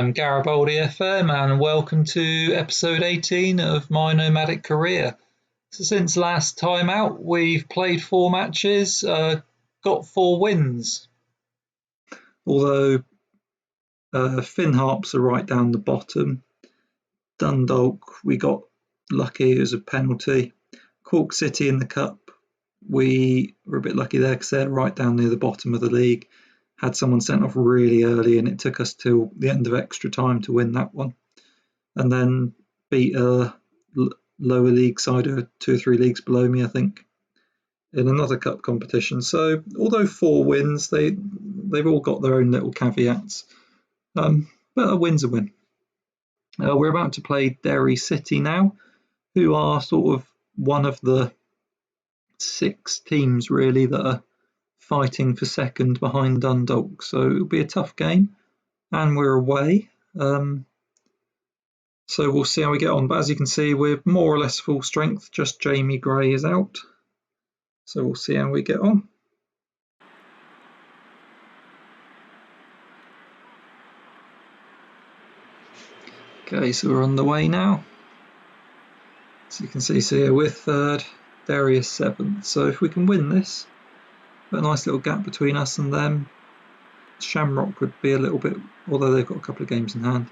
I'm Garibaldi FM and welcome to episode 18 of my nomadic career. So since last time out we've played 4 matches, got 4 wins. Although Finn Harps are right down the bottom. Dundalk, we got lucky, it was a penalty. Cork City in the Cup, we were a bit lucky there because they're right down near the bottom of the league. Had someone sent off really early and it took us till the end of extra time to win that one. And then beat a lower league side, 2 or 3 leagues below me, I think, in another cup competition. So although 4 wins, they've all got their own little caveats. But a win's a win. We're about to play Derry City now, who are sort of one of the 6 teams really that are fighting for second behind Dundalk, so it'll be a tough game, and we're away, so we'll see how we get on. But as you can see, we're more or less full strength, just Jamie Gray is out, so we'll see how we get on. Okay, so we're on the way now. So you can see, so yeah, we're 3rd, Derry is 7th, so if we can win this, put a nice little gap between us and them. Shamrock would be a little bit, although they've got a couple of games in hand.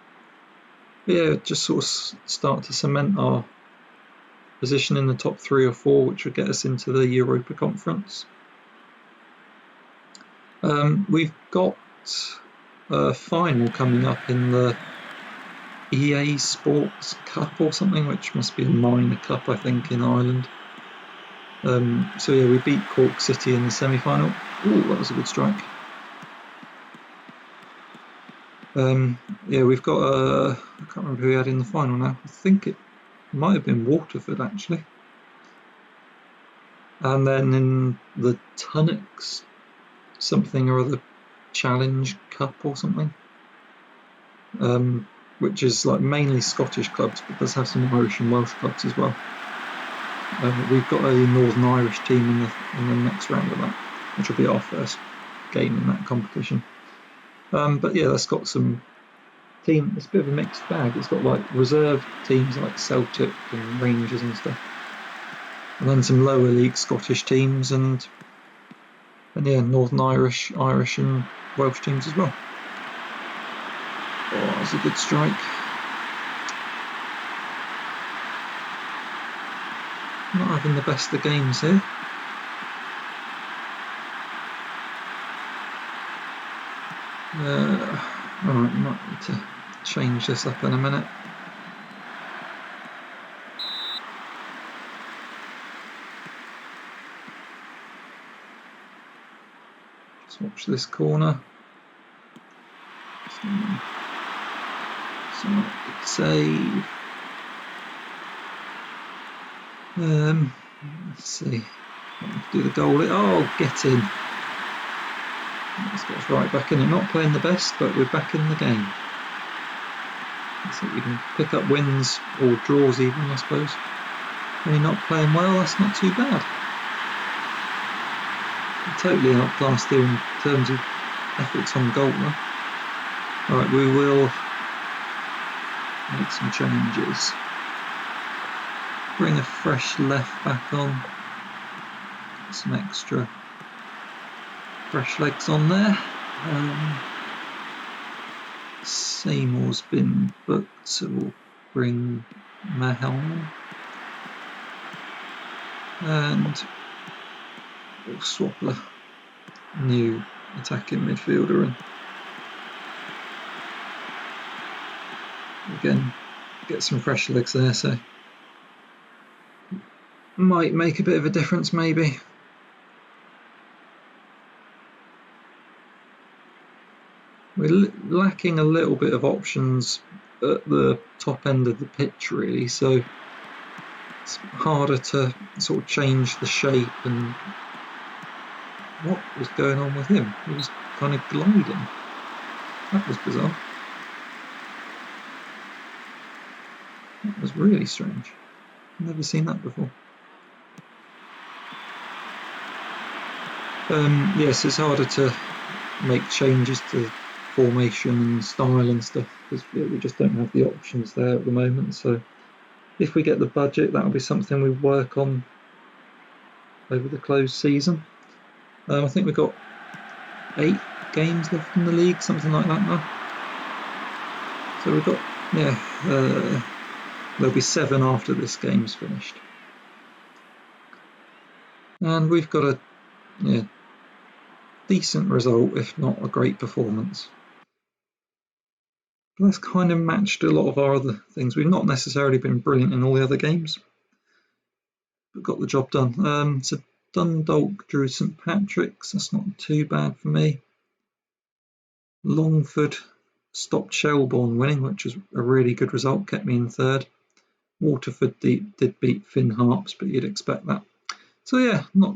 But yeah, just sort of start to cement our position in the top 3 or 4, which would get us into the Europa Conference. We've got a final coming up in the EA Sports Cup or something, which must be a minor cup, I think, in Ireland. So yeah, we beat Cork City in the semi-final. Ooh, that was a good strike. Yeah, we've got I can't remember who we had in the final now. I think it might have been Waterford actually. And then in the Tunnocks something or other Challenge Cup or something, which is like mainly Scottish clubs, but does have some Irish and Welsh clubs as well. We've got a Northern Irish team in the next round of that, which will be our first game in that competition. But yeah, that's got some team. It's a bit of a mixed bag. It's got like reserve teams like Celtic and Rangers and stuff, and then some lower league Scottish teams, and yeah, Northern Irish and Welsh teams as well. Oh, that's a good strike. Not having the best of games here. Alright, might need to change this up in a minute. Just watch this corner. So good save. Let's see. Do the goal. Oh, get in. Let's get us right back in it. Not playing the best, but we're back in the game. Let's see if we can pick up wins or draws even, I suppose. When you're not playing well, that's not too bad. We're totally outclassed here in terms of efforts on goal though. Alright, we will make some changes. Bring a fresh left back on. Get some extra fresh legs on there. Seymour's been booked, so we'll bring Mahal and we'll swap a new attacking midfielder in. Again, get some fresh legs there, so might make a bit of a difference maybe. We're lacking a little bit of options at the top end of the pitch really, so it's harder to sort of change the shape. And what was going on with him? He was kind of gliding. That was bizarre. That was really strange. I've never seen that before. Yes, it's harder to make changes to formation and style and stuff, because we just don't have the options there at the moment. So if we get the budget, that'll be something we work on over the closed season. I think we've got 8 games left in the league, something like that now. So we've got, there'll be 7 after this game's finished. And we've got a decent result, if not a great performance. But that's kind of matched a lot of our other things. We've not necessarily been brilliant in all the other games, but got the job done. So Dundalk drew St Patrick's, that's not too bad for me. Longford stopped Shelbourne winning, which was a really good result, kept me in 3rd. Waterford did beat Finn Harps, but you'd expect that. So yeah, not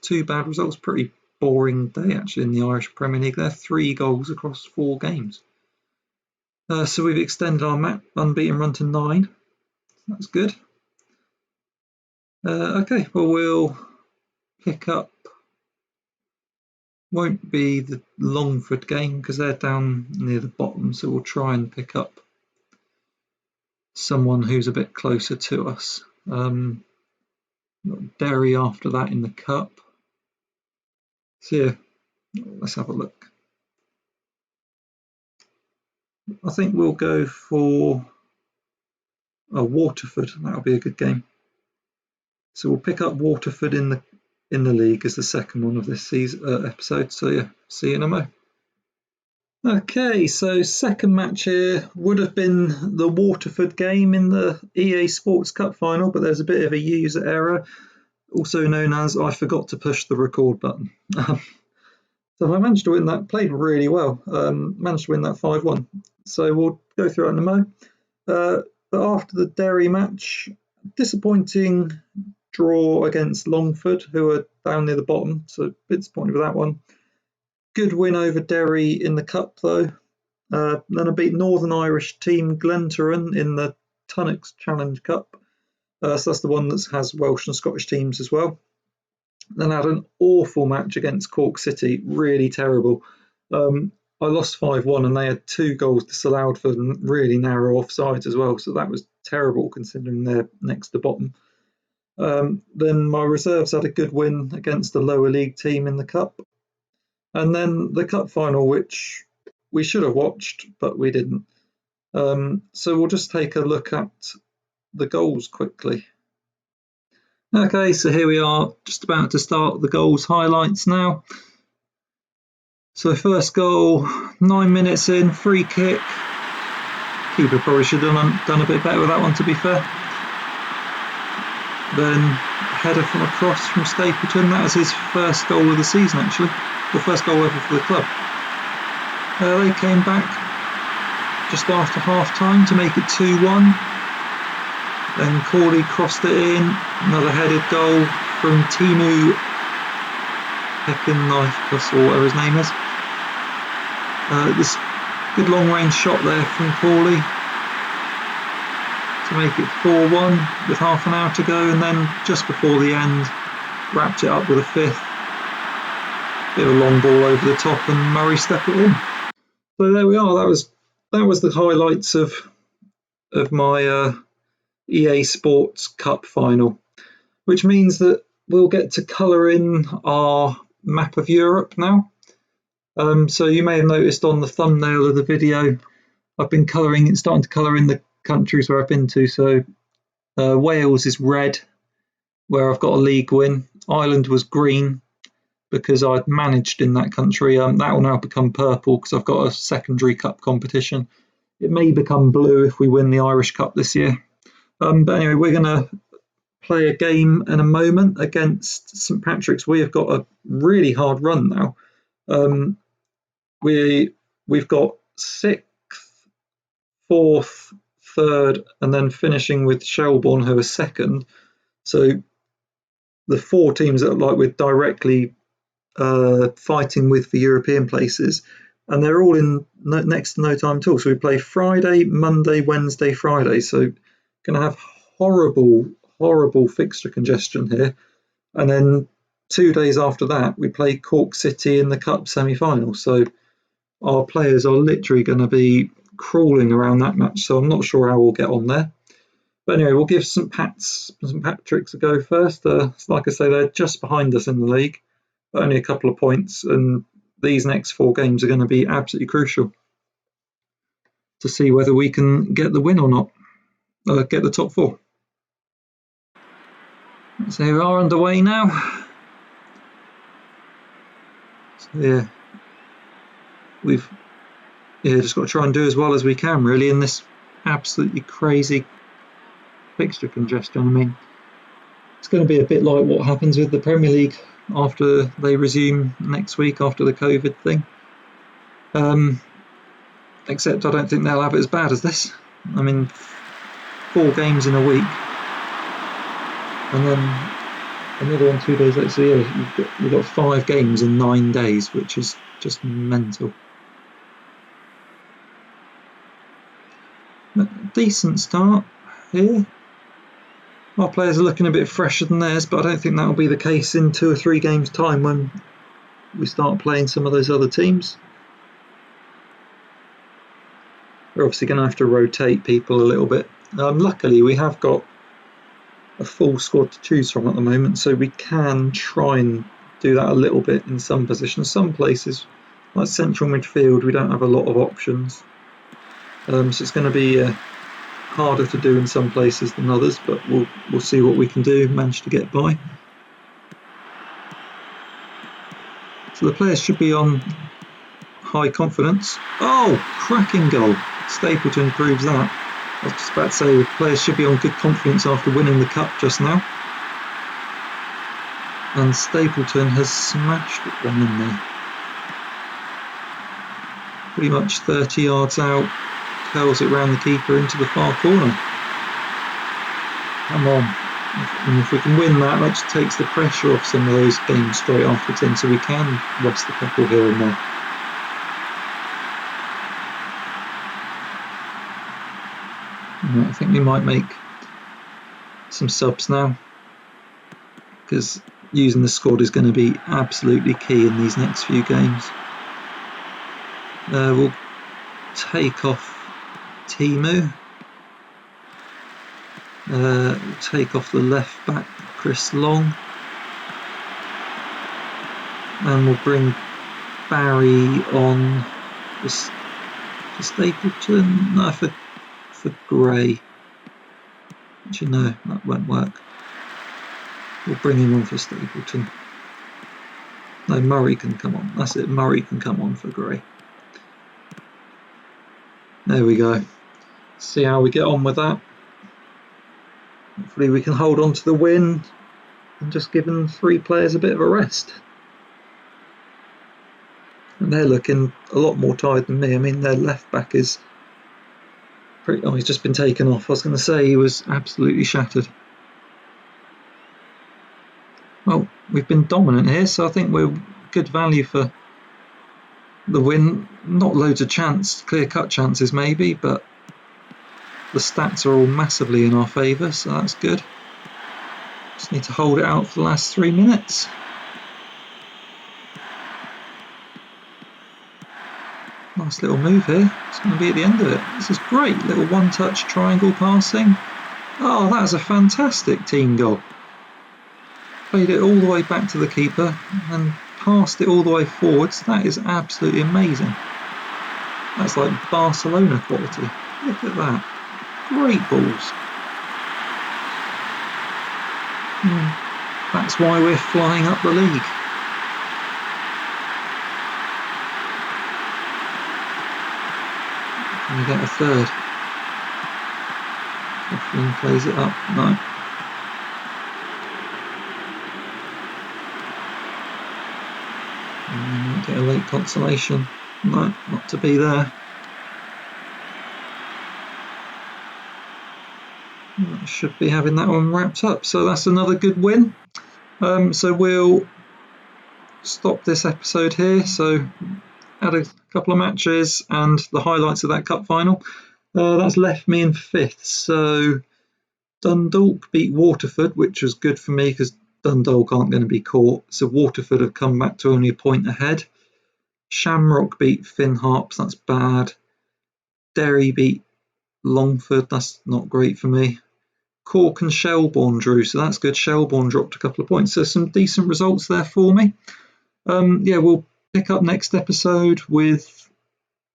too bad results. Pretty boring day actually in the Irish Premier League there. 3 goals across 4 games. So we've extended our unbeaten run to 9. That's good. Okay, well we'll pick up. Won't be the Longford game because they're down near the bottom, so we'll try and pick up someone who's a bit closer to us. Got Derry after that in the cup. So yeah, let's have a look. I think we'll go for Waterford. That'll be a good game. So we'll pick up Waterford in the league as the second one of this season episode. So yeah, see you in a mo. Okay, so second match here would have been the Waterford game in the EA Sports Cup final, but there's a bit of a user error, also known as I forgot to push the record button. So I managed to win that, played really well, managed to win that 5-1. So we'll go through it in a mo. But after the Derry match, disappointing draw against Longford, who are down near the bottom, so a bit disappointed with that one. Good win over Derry in the cup though. Then I beat Northern Irish team Glentoran in the Tunnocks Challenge Cup. So that's the one that has Welsh and Scottish teams as well. Then I had an awful match against Cork City, really terrible. I lost 5-1 and they had 2 goals disallowed for really narrow offsides as well, so that was terrible considering they're next to bottom. Then my reserves had a good win against the lower league team in the cup. And then the cup final, which we should have watched, but we didn't. So we'll just take a look at the goals quickly. Okay, so here we are, just about to start the goals highlights now. So first goal, 9 minutes in, free kick. Keeper probably should have done a bit better with that one, to be fair. Then header from across from Stapleton. That was his first goal of the season, actually. The first goal ever for the club. They came back just after half-time to make it 2-1. Then Corley crossed it in. Another headed goal from Timu Pekinknife, or whatever his name is. This good long-range shot there from Corley to make it 4-1 with half an hour to go, and then just before the end, wrapped it up with a 5th. Bit of a long ball over the top, and Murray stuck it in. So there we are. That was the highlights of my EA Sports Cup final, which means that we'll get to colour in our map of Europe now. So you may have noticed on the thumbnail of the video, I've been starting to colour in the countries where I've been to. So Wales is red, where I've got a league win. Ireland was green, because I'd managed in that country. That will now become purple because I've got a secondary cup competition. It may become blue if we win the Irish Cup this year. But anyway, we're going to play a game in a moment against St Patrick's. We have got a really hard run now. We've got 6th, 4th, 3rd, and then finishing with Shelbourne, who are 2nd. So the 4 teams that we're directly fighting with for European places, and they're all in next to no time at all. So we play Friday, Monday, Wednesday, Friday. So going to have horrible fixture congestion here. And then 2 days after that, we play Cork City in the Cup semi-final. So our players are literally going to be crawling around that match, so I'm not sure how we'll get on there. But anyway, we'll give St Patrick's a go first. Like I say, they're just behind us in the league, only a couple of points, and these next 4 games are going to be absolutely crucial to see whether we can get the win or not, get the top 4. So we are underway now. So yeah, we've just got to try and do as well as we can really in this absolutely crazy fixture congestion. I mean, it's going to be a bit like what happens with the Premier League after they resume next week after the COVID thing. Except I don't think they'll have it as bad as this. I mean, 4 games in a week, and then another one 2 days later. So yeah, we've got 5 games in 9 days, which is just mental. Decent start here. Our players are looking a bit fresher than theirs, but I don't think that will be the case in 2 or 3 games' time when we start playing some of those other teams. We're obviously going to have to rotate people a little bit. Luckily, we have got a full squad to choose from at the moment, so we can try and do that a little bit in some positions. Some places, like central midfield, we don't have a lot of options. So it's going to be harder to do in some places than others, but we'll see what we can do, manage to get by. So the players should be on high confidence. Oh, cracking goal. Stapleton proves that. I was just about to say the players should be on good confidence after winning the cup just now. And Stapleton has smashed one in there. Pretty much 30 yards out, curls it round the keeper into the far corner. Come on. And if we can win that, that just takes the pressure off some of those games straight afterwards, so we can rest a couple here and there. I think we might make some subs now, because using the squad is going to be absolutely key in these next few games. We'll take off Timu. We'll take off the left back, Chris Long. And we'll bring Barry on for Stapleton. No, for Gray. Actually, no, that won't work. We'll bring him on for Stapleton. No, Murray can come on. That's it, Murray can come on for Gray. There we go. See how we get on with that. Hopefully we can hold on to the win and just give 3 players a bit of a rest. And they're looking a lot more tired than me. I mean, their left back is pretty... Oh, he's just been taken off. I was going to say he was absolutely shattered. Well, we've been dominant here, so I think we're good value for the win. Not loads of clear-cut chances maybe, but the stats are all massively in our favour, so that's good. Just need to hold it out for the last 3 minutes. Nice little move here. It's going to be at the end of it. This is great. Little one-touch triangle passing. Oh, that's a fantastic team goal. Played it all the way back to the keeper and passed it all the way forwards. That is absolutely amazing. That's like Barcelona quality. Look at that. Great balls. That's why we're flying up the league. Can we get a third? Coughlin plays it up. No. Get a late consolation. No, not to be there. Should be having that one wrapped up. So that's another good win. So we'll stop this episode here. So had a couple of matches and the highlights of that cup final. That's left me in 5th. So Dundalk beat Waterford, which was good for me because Dundalk aren't going to be caught. So Waterford have come back to only a point ahead. Shamrock beat Finn Harps, that's bad. Derry beat Longford, that's not great for me. Cork and Shelbourne drew, so that's good. Shelbourne dropped a couple of points, so some decent results there for me. Yeah, we'll pick up next episode with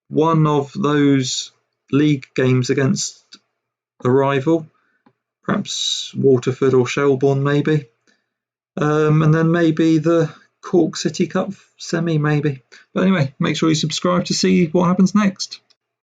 one of those league games against a rival, perhaps Waterford or Shelbourne maybe, and then maybe the Cork City Cup semi maybe. But anyway, make sure you subscribe to see what happens next.